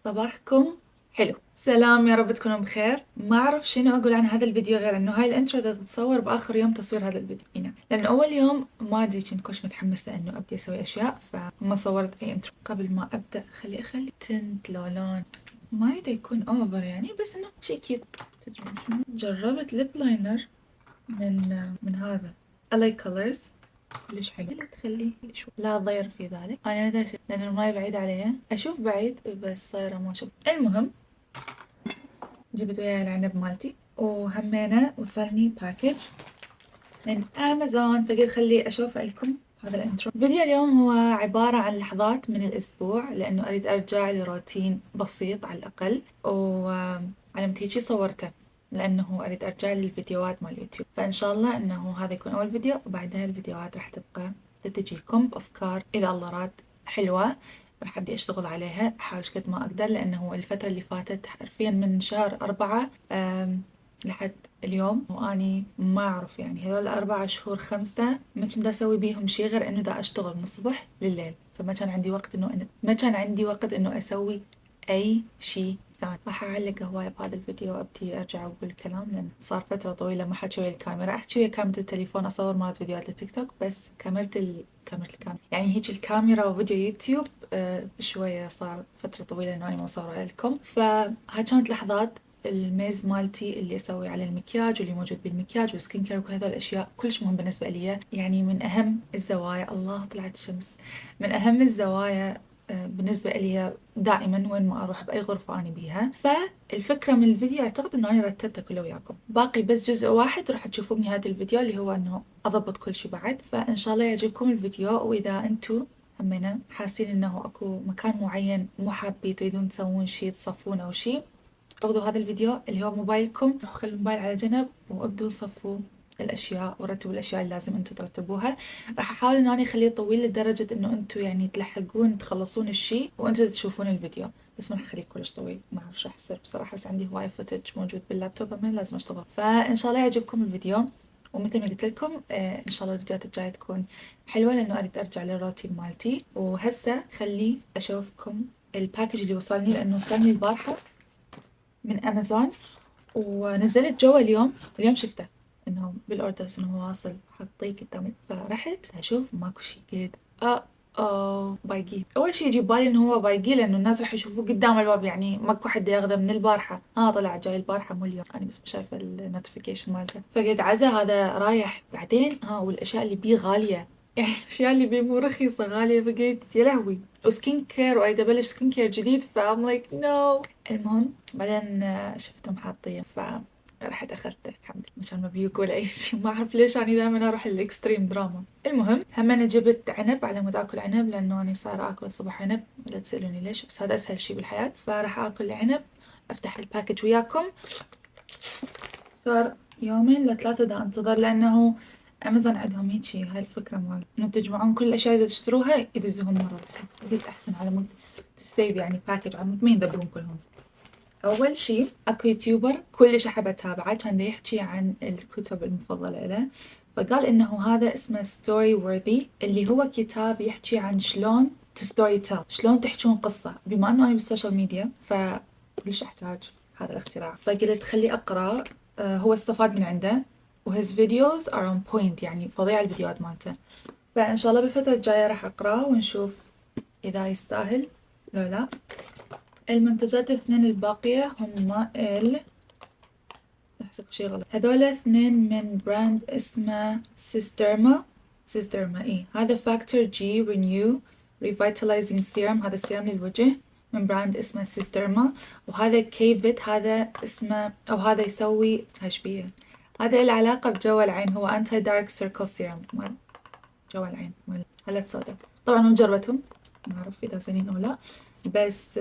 صباحكم حلو. سلام، يا رب تكونوا بخير. ما أعرف شنو أقول عن هذا الفيديو غير إنه هاي الانترو تتصور بآخر يوم تصوير هذا الفيديو هنا، لأن أول يوم ما أدري كنت كلش متحمسة إنه أبدي أسوي أشياء فما صورت أي انترو. قبل ما أبدأ أخلي تنت لو لون ما أريد يكون أوفر يعني، بس إنه شي كيوت. تدرون شنو؟ جربت ليب لاينر من هذا LA Colors، كلش حلو. لا تخليه شوي، لا ضير في ذلك. انا ادري لان الماي بعيد علي، اشوف بعيد بس صايره ما اشوف. المهم جبت وياي العنب مالتي، وهمينه وصلني باكج من امازون، فقلت خلي اشوف لكم هذا الانترو. فيديو اليوم هو عبارة عن لحظات من الاسبوع، لانه اريد ارجع لروتين بسيط على الاقل، وعلى هيجي صورته لانه اريد ارجع للفيديوهات مال اليوتيوب. فان شاء الله انه هذا يكون اول فيديو، وبعدها الفيديوهات راح تبقى تجيكم بافكار اذا الله راد حلوة. راح ابدي اشتغل عليها، احاول قد ما اقدر، لانه الفترة اللي فاتت حرفيا من شهر 4 لحد اليوم واني ما اعرف يعني هذول 4 شهور 5 ما كنت اسوي بيهم شي غير انه دا اشتغل من الصبح لليل، فما كان عندي وقت ما كان عندي وقت انه اسوي اي شي ثاني. راح اعلق هواية بهذا الفيديو، ابدي ارجع اقول الكلام لان صار فترة طويلة ما حكي ويا الكاميرا. احكي ويا كاميرا التليفون، اصور مرات فيديوهات للتيك توك، بس كاميرا الكاميرا يعني هيك الكاميرا وفيديو يوتيوب شوية صار فترة طويلة انه انا ما مصورة لكم. فهاي كانت لحظات الميز مالتي اللي اسوي على المكياج واللي موجود بالمكياج والسكين كير وكل هذول الاشياء كلش مهم بالنسبه لي. يعني من اهم الزوايا، الله طلعت الشمس، من اهم الزوايا بالنسبة لي دائما وين ما اروح باي غرفة اني بيها. فالفكرة من الفيديو اعتقد انه انا رتبته كله وياكم، باقي بس جزء واحد راح تشوفوه بنهاية الفيديو اللي هو انه اضبط كل شي بعد. فان شاء الله يعجبكم الفيديو، واذا انتو همنا حاسين انه اكو مكان معين مو حابين تريدون تسوون شي تصفون او شي، خذوا هذا الفيديو اللي هو موبايلكم، روحوا خلوا الموبايل على جنب وابدوا صفوا الاشياء ورتبوا الاشياء اللي لازم انتم ترتبوها. راح احاول ان انا اخليه طويل لدرجة انه انتم يعني تلحقون تخلصون الشي وانتم تشوفون الفيديو، بس ما راح اخليه كلش طويل. ما اعرف شو راح يصير بصراحة، بس عندي هواية فوتج موجود باللابتوب من لازم اشتغل. فان شاء الله يعجبكم الفيديو، ومثل ما قلت لكم ان شاء الله الفيديوهات الجاية تكون حلوة، لانه اريد ارجع للروتين مالتي. وهسه خلي اشوفكم الباكج اللي وصلني، لانه وصلني البارحة من امازون، ونزلت جوا اليوم شفته انه بالاوردرز انه هو واصل حاطيه قدامي. فرحت اشوف ماكو شي، قلت بايقي. اول شي يجي ببالي انه هو بايقي لانه الناس راح يشوفوه قدام الباب، يعني ماكو حد ياخذه من البارحه. طلع جاي البارحه مو اليوم، انا بس شايفه النوتيفيكيشن مالته. فقلت عزا هذا رايح بعدين. والاشياء اللي بيه غاليه يعني الاشياء اللي بيه مو رخيصه، غاليه. فقلت يا لهوي، وسكين كير واريد ابلش سكين كير جديد، فام لايك نو. المهم بعدين شفتهم حاطين فرحت اخذته الحمد لله، مشان ما بيوك ولا اي شيء. ما اعرف ليش انا دائما اروح الاكستريم دراما. المهم هم انا جبت عنب على مود اكل عنب، لانه انا صار اكل الصبح عنب، لا تسالوني ليش، بس هذا اسهل شيء بالحياه. فراح اكل العنب، افتح الباكج وياكم. صار يومين لثلاثة دا انتظر، لانه امازون عندهم هيجي هاي الفكره مال انه تجمعون كل الاشياء اللي تشتروها يدزوهم مره واحدة. قلت احسن على مود تسيف يعني باكج، على مود ما يذبون كلهم. أول شي أكو يوتيوبر كلش أحب أتابعه، كان دا يحكي عن الكتب المفضلة له، فقال إنه هذا اسمه ستوري وورثي، اللي هو كتاب يحكي عن شلون تستوري تيل، شلون تحجون قصة. بما إنه أنا بالسوشيال ميديا فكلش أحتاج هذا الاختراع، فقلت خلي أقرأ. هو استفاد من عنده، وهز فيديوز are on point، يعني فظيع الفيديوهات مالته. فإن شاء الله بالفترة الجاية راح أقرأ ونشوف إذا يستاهل لو لا. المنتجات الاثنين الباقية هم أحسب شي غلط، هذول اثنين من براند اسمه سيسترما هذا فاكتور جي رينيو ريفيتاليزنج سيرم، هذا السيرم للوجه من براند اسمه سيسترما. وهذا كيفت، هذا اسمه او هذا يسوي هشبيه، هذا العلاقة بجو العين، هو انتي دارك سيركل سيرم مال جو العين مال هالات سودا. طبعا ما جربتهم، ما اعرف اذا زينين او لا، بس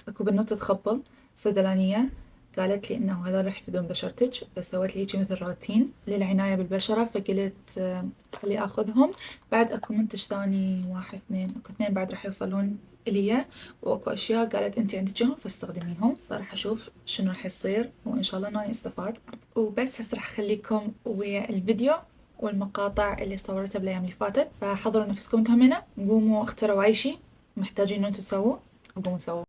اكو بنوتة تخبل صيدلانية قالت لي انه هذول راح يفيدون بشرتك، بس سوت لي هيجي مثل روتين للعناية بالبشرة، فقلت خلي اخذهم. بعد اكو منتج ثاني، واحد اثنين، اكو اثنين بعد راح يوصلون الي، واكو اشياء قالت انتي عندك اياهم فاستخدميهم. فراح اشوف شنو راح يصير، وان شاء الله اني استفاد. وبس هسه راح اخليكم ويا الفيديو والمقاطع اللي صورتها بالايام اللي فاتت. فحضروا نفسكم انتم هنا، قوموا اخترعوا اي شي محتاجين ان انتم تسووه، قوموا سووه.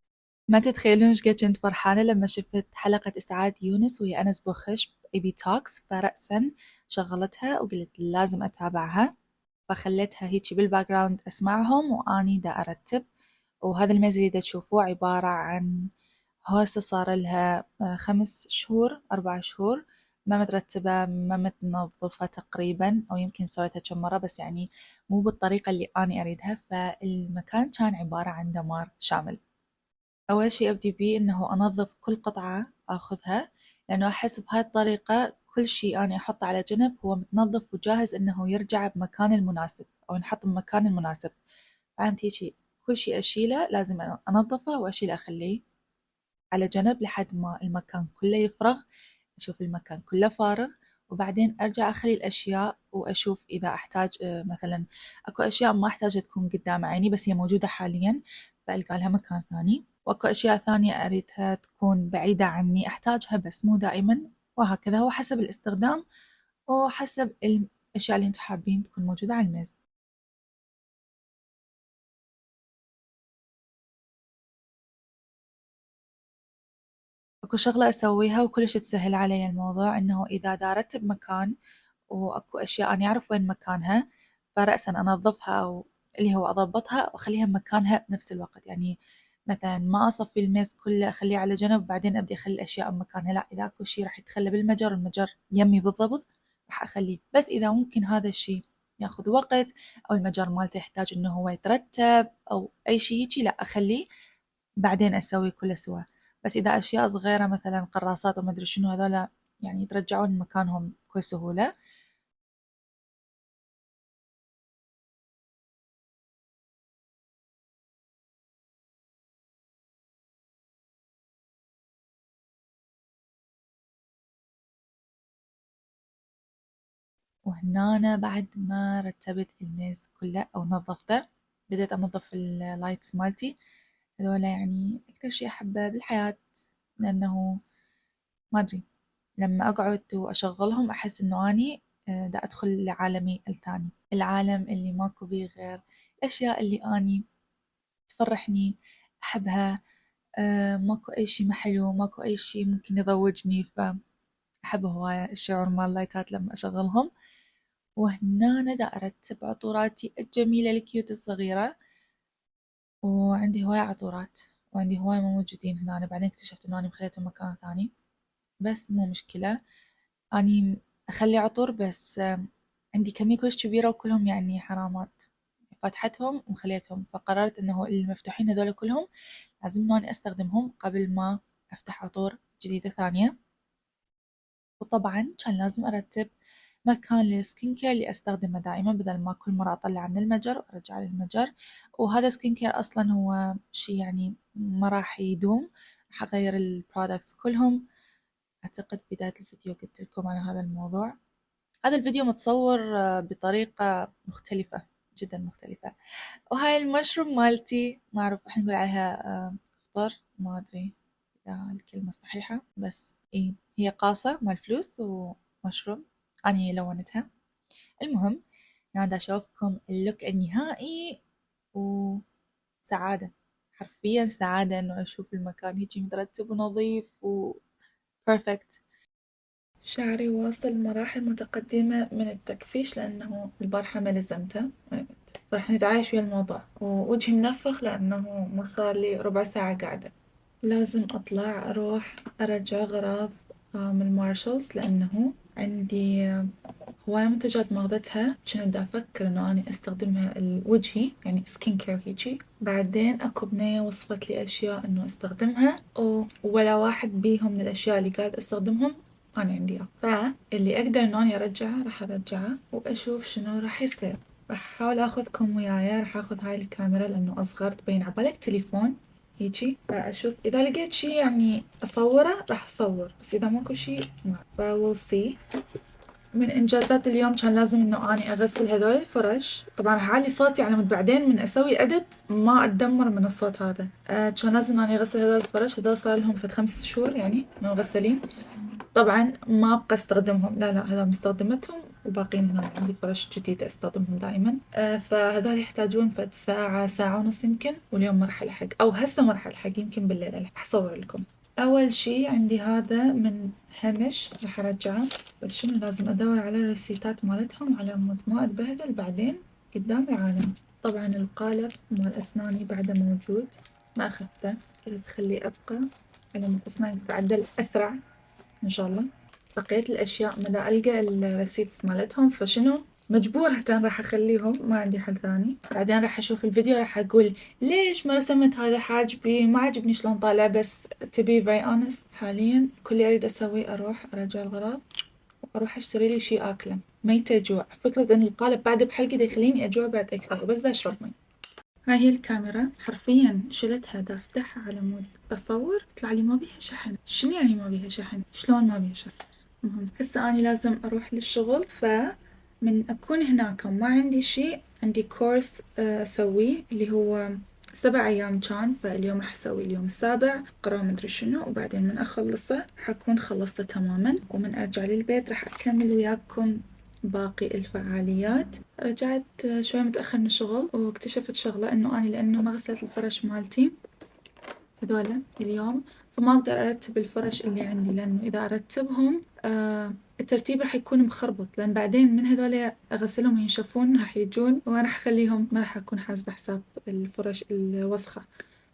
ما تتخيلون ايش قد كنت فرحانة لما شفت حلقة إسعاد يونس وهي أنس بوخش اي بي توكس، فرأسا شغلتها وقلت لازم أتابعها، فخليتها هيجي بالباك جراوند أسمعهم وأني دا أرتب. وهذا الميز اللي دا تشوفوه عبارة عن هوسة صار لها 5 شهور 4 شهور ما مترتبة ما متنظفة تقريبا، أو يمكن سويتها كم مرة بس يعني مو بالطريقة اللي أني أريدها. فالمكان كان عبارة عن دمار شامل. أول شي أبدي بيه إنه أنظف كل قطعة آخذها، لأنه أحس بهاي الطريقة كل شي أنا أحطه على جنب هو متنظف وجاهز إنه يرجع بمكان المناسب أو ينحط بمكان المناسب. فهمت هيجي؟ كل شي أشيله لازم أنظفه وأشيله أخليه على جنب لحد ما المكان كله يفرغ، أشوف المكان كله فارغ، وبعدين أرجع أخلي الأشياء وأشوف إذا أحتاج مثلا أكو أشياء ما أحتاج تكون قدام عيني بس هي موجودة حاليا فألقى لها مكان ثاني، وأكو أشياء ثانية أريدها تكون بعيدة عني أحتاجها بس مو دائما، وهكذا هو حسب الاستخدام وحسب الأشياء اللي انتم حابين تكون موجودة على الميز. أكو شغلة أسويها وكلش تسهل علي الموضوع، إنه إذا دا أرتب مكان وأكو أشياء أنا أعرف وين مكانها فرأسا أنظفها أو اللي هو أضبطها وأخليها بمكانها بنفس الوقت. يعني مثلا ما أصفي الميز كله أخليه على جنب وبعدين أبدي أخلي الأشياء بمكانها، لا، إذا أكو شي راح يتخلى بالمجر المجر يمي بالضبط راح أخليه، بس إذا ممكن هذا الشي ياخذ وقت أو المجر مالته يحتاج إنه هو يترتب أو أي شي هيجي لا أخليه بعدين أسوي كله سوا. بس إذا أشياء صغيرة مثلا قراصات وما أدري شنو هذولا يعني يترجعون مكانهم بكل سهولة. وهنا أنا بعد ما رتبت الميز كله أو نظفته بديت أنظف اللايتس مالتي، هذولا يعني أكثر شي أحبه بالحياة، لأنه ما أدري لما أقعد وأشغلهم أحس إنه أني دا أدخل لعالمي الثاني، العالم اللي ماكو بيه غير الأشياء اللي أني تفرحني أحبها. ماكو أي شي محلو ماكو أي شي ممكن يضوجني، فأحب هواية الشعور مال اللايتات لما أشغلهم. وهنا أنا دا أرتب عطوراتي الجميلة الكيوت الصغيرة، وعندي هواية عطورات وعندي هواية ما موجودين هنا. أنا بعدين اكتشفت إنه أنا مخليتهم مكان ثاني بس مو مشكلة، أني أخلي عطور بس عندي كمية كلش كبيرة وكلهم يعني حرامات، فتحتهم ومخليتهم، فقررت إنه المفتوحين هذول كلهم لازم إنه أنا أستخدمهم قبل ما أفتح عطور جديدة ثانية. وطبعا كان لازم أرتب مكان للسكين كير اللي أستخدمه دائما بدل ما كل مرة أطلع من المتجر وأرجع للمتجر، وهذا سكين كير أصلا هو شي يعني ما راح يدوم، راح أغير البرودكتس كلهم. أعتقد بداية الفيديو قلت لكم على هذا الموضوع. هذا الفيديو متصور بطريقة مختلفة جدا مختلفة. وهاي المشروم مالتي ما أعرف راح نقول عليها فطر، ما أدري إذا الكلمة صحيحة، بس إيه هي قاصة مال فلوس ومشروم أني لونتها. المهم أنا دا أشوفكم اللوك النهائي وسعادة، حرفيا سعادة إنه أشوف المكان هيجي مترتب ونظيف و perfect. شعري واصل مراحل متقدمة من التكفيش لأنه البارحة ما لزمته ونمت، راح نتعايش ويا الموضوع، ووجهي منفخ لأنه ما صار لي ربع ساعة قاعدة. لازم أطلع أروح أرجع أغراض من المارشلز لأنه عندي هواية منتجات ماخذتها كنت دا أفكر إنه أني أستخدمها لوجهي يعني سكين كير هيجي، بعدين أكو بنية وصفت لي أشياء إنه أستخدمها ولا واحد بيهم من الأشياء اللي قاعد أستخدمهم أنا عندي إياه، فاللي أقدر إنه أني أرجعه راح أرجعه وأشوف شنو راح يصير. راح أحاول أخذكم وياي، راح أخذ هاي الكاميرا لأنه أصغر تبين عبالك تليفون هيجي، فأشوف إذا لقيت شي يعني أصوره راح أصور، بس إذا ماكو شي ما we'll see. من إنجازات اليوم كان لازم إنه أني أغسل هذول الفرش، طبعا راح أعلي صوتي على مود بعدين من أسوي إدت ما أتدمر من الصوت هذا. كان لازم إنه أني أغسل هذول الفرش، هذول صار لهم فد 5 شهور يعني مغسلين، طبعا ما أبقى أستخدمهم، لا هذول مستخدمتهم وباقيين هنا عندي فرش جديدة استخدمهم دائما. فهذول يحتاجون فد ساعة ساعة ونص يمكن، واليوم ما راح ألحق، أو هسه ما راح ألحق، يمكن بالليل ألحق. أصور لكم. أول شي عندي هذا من هامش راح أرجعه، بس شنو لازم أدور على الريسيتات مالتهم على مود ما أتبهدل بعدين قدام العالم. طبعا القالب مال أسناني بعده موجود، ما أخذته، قلت خليه أبقى على مود أسناني تتعدل أسرع إن شاء الله. بقية الأشياء مدى ألقى الريسيتس مالتهم، فشنو مجبورة راح أخليهم، ما عندي حل ثاني. بعدين راح أشوف الفيديو راح أقول ليش ما رسمت هذا حاجبي، ما عجبني شلون طالع. بس to be very honest حاليا كل اللي أريد أسويه أروح أراجع الغراض وأروح أشتري لي شي أكله، ميتة جوع. فكرة إن القالب بعد بحلقي دا يخليني أجوع بعد أكثر، بس دا أشرب مي. هاي هي الكاميرا، حرفيا شلتها دا أفتحها على مود أصور يطلع لي ما بيها شحن. شنو يعني ما بيها شحن؟ شلون ما بيها شحن؟ هسه أني لازم أروح للشغل، فمن أكون هناك وما عندي شي عندي كورس أسويه اللي هو 7 أيام كان، فاليوم راح أسوي اليوم السابع قراءة مدري شنو، وبعدين من أخلصه حكون خلصته تماما، ومن أرجع للبيت راح أكمل وياكم باقي الفعاليات. رجعت شوي متأخر من الشغل، واكتشفت شغلة إنه أني لأنه ما غسلت الفرش مالتي هذولا اليوم، فما أقدر أرتب الفرش اللي عندي، لأنه إذا أرتبهم الترتيب راح يكون مخربط، لأن بعدين من هذولا أغسلهم وينشفون راح يجون، وأنا راح أخليهم ما راح أكون حاسبة حساب الفرش الوسخة.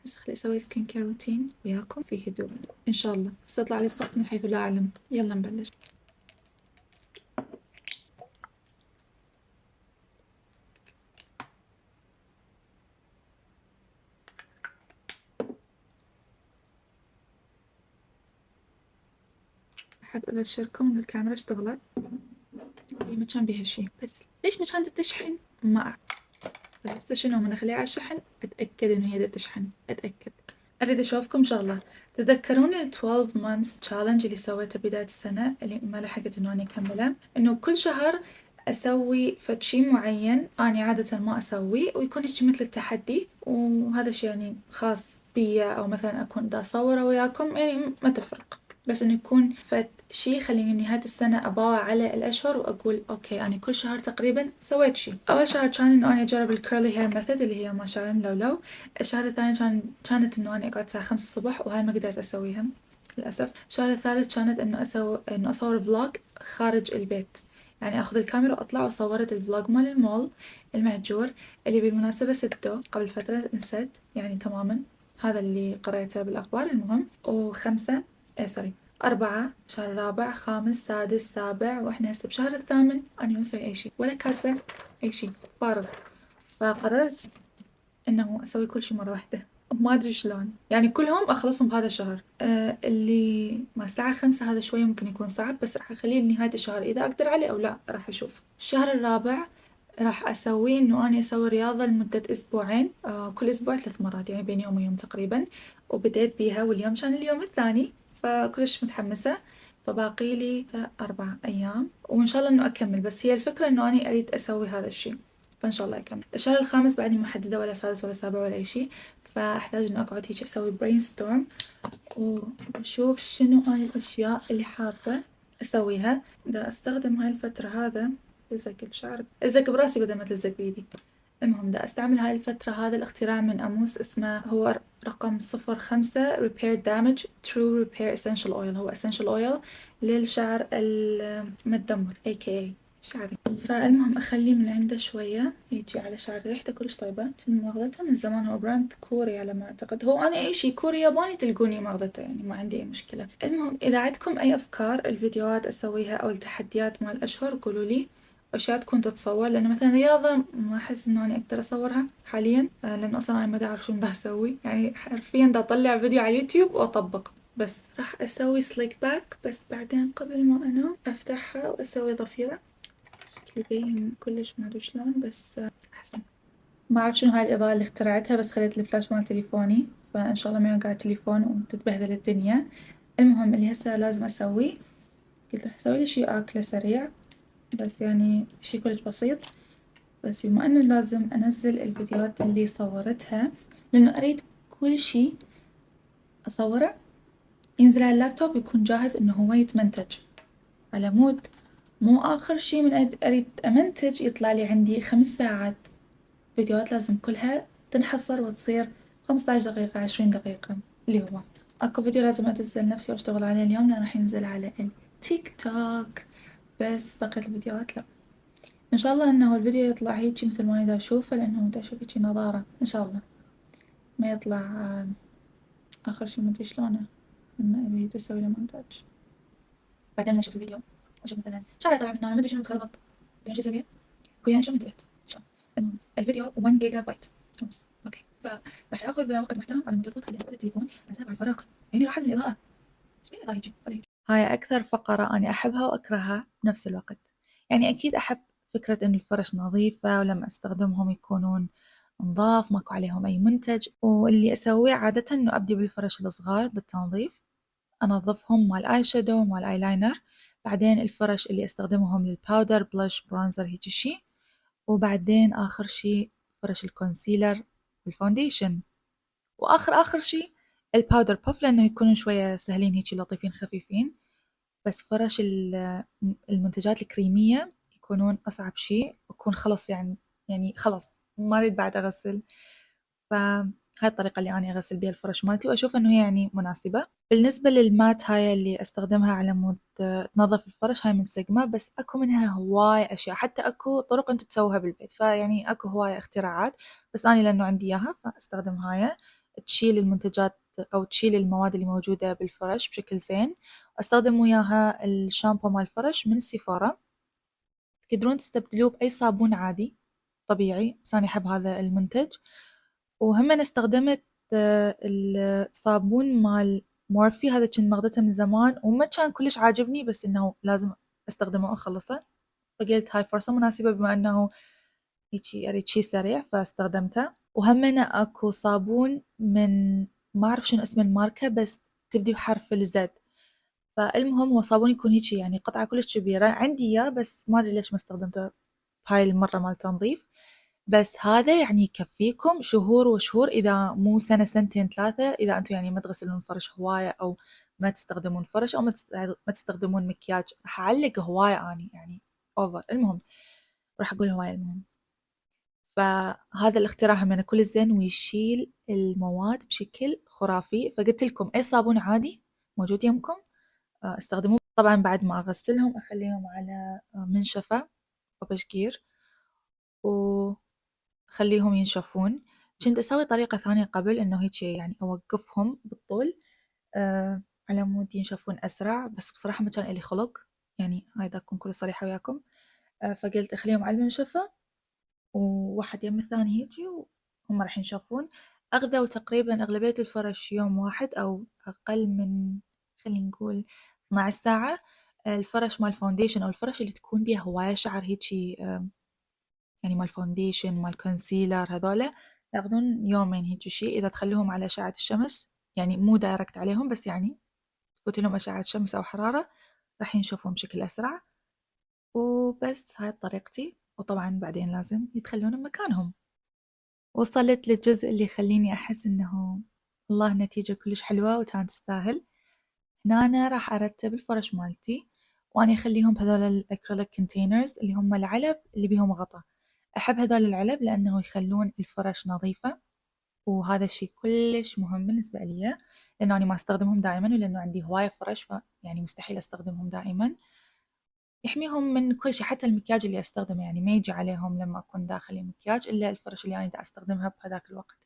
بس خلي أسوي سكين كير روتين وياكم في هدوء إن شاء الله. بس أطلع لي الصوت من حيث لا أعلم. يلا نبلش. أحب أبشركم إن الكاميرا اشتغلت، هي ما كان بيها شي، بس ليش ما كانت تشحن ما أعرف. هسه شنو من أخليها على الشحن أتأكد إنه هي دا تشحن، أتأكد. أريد أشوفكم شغلة، تذكرون ال 12 months challenge اللي سويته بداية السنة اللي ما لحقت إنه أنا أكمله، إنه كل شهر أسوي فد شي معين أنا عادة ما أسويه، ويكون هيجي مثل التحدي، وهذا الشي يعني خاص بيا، أو مثلا أكون دا أصوره وياكم، يعني ما تفرق، بس إنه يكون فد شي يخليني بنهاية السنة أباوع على الأشهر وأقول أوكي أنا كل شهر تقريبا سويت شي. أول شهر كان إنه أنا أجرب الكيرلي هير ميثود اللي هي ما شعر ملولو. الشهر الثاني كانت إنه أنا أقعد الساعة 5 الصبح، وهاي ما قدرت أسويها للأسف. الشهر الثالث كانت إنه إنه أصور فلوج خارج البيت، يعني أخذ الكاميرا وأطلع، وصورت الفلوج مال المول المهجور اللي بالمناسبة سته قبل فترة انسد يعني تماما، هذا اللي قريته بالأخبار. المهم وخمسة سوري 4 شهر رابع 5 6 7، وإحنا هسه بشهر الثامن، أنا ما أسوي أي شي ولا كاتبة أي شي، فارغ. فقررت إنه أسوي كل شي مرة واحدة، ما أدري شلون، يعني كلهم أخلصهم بهذا الشهر. اللي مع الساعة 5 هذا شوي ممكن يكون صعب، بس راح أخليه لنهاية الشهر، إذا أقدر عليه أو لا راح أشوف. الشهر الرابع راح أسوي إنه أنا أسوي رياضة لمدة أسبوعين، كل أسبوع 3 مرات، يعني بين يوم ويوم تقريبا، وبديت بيها، واليوم كان اليوم الثاني، فكلش متحمسة. فباقي لي 4 أيام وإن شاء الله إنه أكمل، بس هي الفكرة إنه أنا أريد أسوي هذا الشي، فإن شاء الله أكمل. الشهر الخامس بعدني محددة، ولا سادس ولا سابع ولا أي شي، فأحتاج إنه أقعد هيك أسوي برين ستورم، وأشوف شنو هاي الأشياء اللي حابة أسويها. دا أستخدم هاي الفترة هذا لزق الشعر، لزق براسي بدل ما تلزق بيدي. المهم دا أستعمل هاي الفترة هذا الاختراع من أموس، اسمه هو رقم 05 Repair Damage True Repair Essential Oil، هو Essential Oil للشعر المتدمر AKA شعري. فالمهم أخليه من عنده شوية يجي على شعري، ريحته كلش طيبة، كنت ماخذته من زمان، هو براند كوري على ما أعتقد، هو أنا أي شي كوري ياباني تلقوني ماخذته، يعني ما عندي أي مشكلة. المهم إذا عندكم أي أفكار الفيديوهات أسويها أو التحديات مع الأشهر قولوا لي، أشياء تكون تتصور، لأن مثلا رياضة ما أحس إنه أنا أقدر أصورها حاليا، لأن أصلا أنا ما دا أعرف شو دا أسوي، يعني حرفيا دا أطلع فيديو على اليوتيوب وأطبق. بس راح أسوي سليك باك، بس بعدين قبل ما أنام أفتحها وأسوي ضفيرة، شكلي يبين كلش ما أدري شلون، بس أحسن. ما أعرف شنو هاي الإضاءة اللي اخترعتها، بس خليت الفلاش مال تليفوني، فإن شاء الله ما يوقع التليفون وتتبهدل الدنيا. المهم اللي هسه لازم أسويه، قلت راح أسوي لي شي أكله سريع، بس يعني شي كلش بسيط، بس بما إنه لازم أنزل الفيديوهات اللي صورتها، لأنه أريد كل شي أصوره ينزل على اللابتوب يكون جاهز إنه هو يتمنتج، على مود مو آخر شي من أريد أمنتج يطلع لي عندي 5 ساعات فيديوهات لازم كلها تنحصر وتصير 15 دقيقة 20 دقيقة. اللي هو أكو فيديو لازم أنزل نفسي وأشتغل عليه اليوم لأنه راح ينزل على التيك توك، بس بقية الفيديوهات لا. إن شاء الله إنه الفيديو يطلع هيجي مثل ما دا أشوفه، لأنه دا أشوف هيجي نظارة إن شاء الله ما يطلع آخر شي مدري شلونه لما أريد أسوي له مونتاج. بعدين أشوف الفيديو أشوف مثلا شعري طلع من هنا مدري شنو تخربط، بعدين شو أسوي؟ وياي شو انتبهت شلون؟ المهم الفيديو 1 جيجا بايت خلاص اوكي، فراح ياخذ وقت محترم على ما تضغط خلي انزل التليفون اسحب على الفراغ، يعني راحت من الاضاءه. ايش مين الاضاءه يجي خليه يجي. هاي اكثر فقره اني احبها واكرهها بنفس الوقت. يعني اكيد احب فكره ان الفرش نظيفه ولما استخدمهم يكونون نظاف ماكو عليهم اي منتج، واللي اسويه عاده انه ابدي بالفرش الصغار بالتنظيف، انظفهم مال اي شادو مال اي لاينر، بعدين الفرش اللي استخدمهم للباودر بlush برونزر هيجي شي، وبعدين آخر شي فرش الكونسيلر والفاونديشن، وآخر شي الباودر باف لأنه يكونون شوية سهلين هيجي لطيفين خفيفين. بس فرش المنتجات الكريمية يكونون أصعب شي، وأكون خلص يعني خلص ما أريد بعد أغسل. فهاي الطريقة اللي أنا أغسل بيها الفرش مالتي وأشوف إنه هي يعني مناسبة. بالنسبة للمات هاي اللي أستخدمها على مود تنظف الفرش، هاي من سيجما، بس أكو منها هواي أشياء، حتى أكو طرق أنت تسويها بالبيت، فيعني أكو هواي اختراعات، بس أنا لأنه عندي إياها فأستخدم هاي تشيل المنتجات أو تشيل المواد اللي موجودة بالفرش بشكل زين. أستخدم وياها الشامبو مال الفرش من السيفورا، تقدرون تستبدلوه بأي صابون عادي طبيعي، بس أنا أحب هذا المنتج. وهم أنا استخدمت الصابون مال مورفي، هذا كنت ماخذته من زمان وما كان كلش عاجبني، بس إنه لازم استخدمه وأخلصه، فقلت هاي فرصة مناسبة بما إنه هيجي أريد شي سريع فاستخدمته. وهم أنا أكو صابون من ما أعرف شنو اسم الماركة بس تبدي بحرف الزد، فالمهم هو صابون يكون هيجي يعني قطعة كلش كبيرة، عندي إياه بس ما أدري ليش ما استخدمته بهاي المرة مال تنظيف. بس هذا يعني يكفيكم شهور وشهور، إذا مو سنة سنتين ثلاثة، إذا أنتم يعني ما تغسلون فرش هواية أو ما تستخدمون فرش أو ما تستخدمون مكياج. راح أعلق هواية أني يعني أوفر، المهم راح أقول هواية المهم. فهذا الاختراع هم كل الزين ويشيل المواد بشكل خرافي. فقلت لكم أي صابون عادي موجود يمكم استخدموه. طبعا بعد ما أغسلهم أخليهم على منشفة أو بشكير وخليهم ينشفون. كنت أسوي طريقة ثانية قبل إنه هيك يعني أوقفهم بالطول على مود ينشفون أسرع، بس بصراحة ما كان إلي خلق، يعني هاي دا أكون كل صريحة وياكم. فقلت أخليهم على المنشفة وواحد يم الثاني هيجي وهم راح ينشفون. أخذوا تقريبا أغلبية الفرش يوم واحد أو أقل من خلينا نقول 12 ساعة. الفرش مال فاونديشن أو الفرش اللي تكون بيها هواية شعر هيجي يعني مال فاونديشن مال كونسيلر هذولا ياخذون يومين هيجي شي، إذا تخلوهم على أشعة الشمس، يعني مو دايركت عليهم بس يعني تفوت لهم أشعة شمس أو حرارة راح ينشفون بشكل أسرع. وبس هاي طريقتي، وطبعا بعدين لازم يتخلون بمكانهم. وصلت للجزء اللي يخليني أحس إنه والله النتيجة كلش حلوة وكانت تستاهل. هنا أنا راح أرتب الفرش مالتي، وأنا أخليهم بهذول الأكريليك كونتينرز اللي هم العلب اللي بيهم غطا. أحب هذول العلب لأنه يخلون الفرش نظيفة، وهذا الشي كلش مهم بالنسبة لي، لأنه أنا ما أستخدمهم دائما ولأنه عندي هواية فرش يعني مستحيل أستخدمهم دائما. يحميهم من كل شي، حتى المكياج اللي أستخدمه يعني ما يجي عليهم لما أكون داخل المكياج إلا الفرش اللي أنا دا أستخدمها بهذاك الوقت.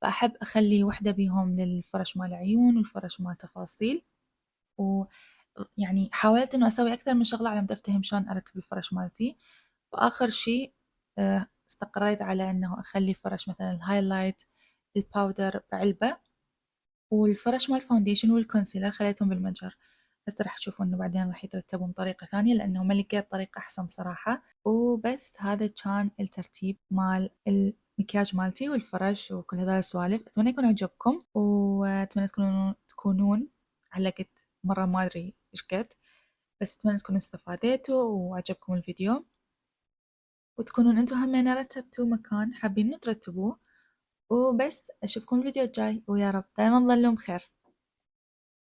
فأحب أخلي وحدة بيهم للفرش مال عيون والفرش مال تفاصيل. ويعني حاولت إنه أسوي أكثر من شغلة على مود أفتهم شلون أرتب الفرش مالتي. وآخر شي استقريت على إنه أخلي فرش مثلا الهايلايت الباودر بعلبة، والفرش مال الفاونديشن والكونسيلر خليتهم بالمتجر. بس راح تشوفون إنه بعدين راح يترتبون بطريقة ثانية لأنه ما لقيت طريقة أحسن بصراحة. وبس هذا كان الترتيب مال المكياج مالتي والفرش وكل هذا السوالف. أتمنى يكون عجبكم، وأتمنى تكونون علقت مرة ما أدري إيش قد، بس أتمنى تكونوا استفادتوا وعجبكم الفيديو، وتكونون أنتم همين رتبتوا مكان حابين ترتبوه. وبس أشوفكم الفيديو الجاي، ويا رب دايما ظلوا بخير.